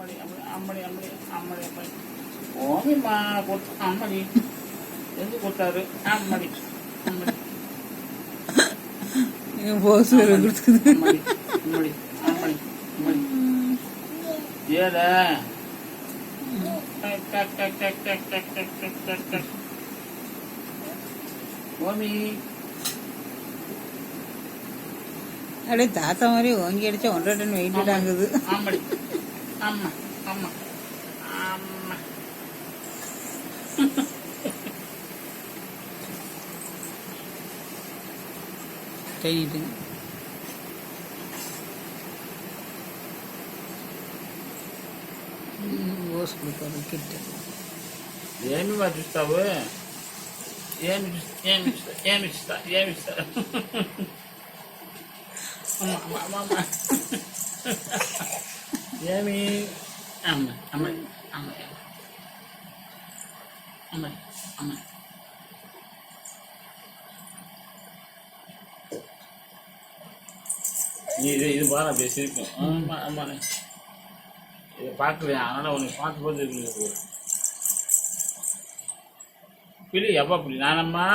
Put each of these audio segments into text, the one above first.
அம்மடி அம்மடி அம்மடி அம்மடி அம்மடி ஓமிம்மா கொடுத்து அம்மடி எந்த கொடுத்தாரு அம்மடி அம்மடி போஸ் கொடுத்துக்குது அம்மடி அம்மடி அம்மடி அம்மடி ஏல டக் டக் டக் டக் டக் டக் டக் டக் டக் ஓமி அப்படியே தாத்தா மாதிரி ஓங்கி அடிச்சா 1.5 டன் வெயிட் ஆகுது. அம்மடி அம்மா அம்மா அம்மா கை நீட்டுங்க. ఓస్ கொடுப்பாரு கிட்ட. ఏమి చూస్తావు ఏమి ఏమి ఇస్తా ఏమి ఇస్తా అమ్మ అమ్మ అమ్మ ఏమి అమ్మ అమ్మ అమ్మ అమ్మ అమ్మ இது பாரு அப்படியே சிரிக்கும். ஆமா ஆமா இதை பார்க்கலையா அதனால உனக்கு பார்த்து போது இருக்கு பிடி எப்பா பிடி நானம்மா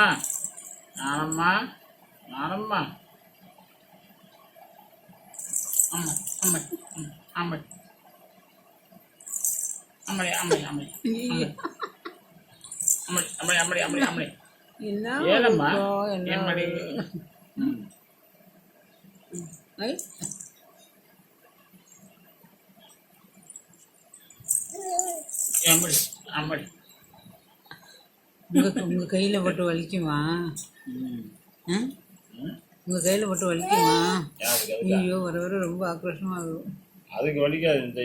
நானம்மா நானம்மா அம்மா அம்மா அம்மா அம்மடி அம்மடி அம்மடி அம்மடி அம்மடி அம்மடி அம்மடி அம்மடி ஏனம்மா என்னடி அம்மடி அம்மடி உங்க கையில போட்டு வலிக்குமா? உங்க கையில போட்டு வலிக்குமா? ஐயோ வர வர ரொம்ப ஆக்ரோஷமா ஆகும். அதுக்கு வலிக்காது.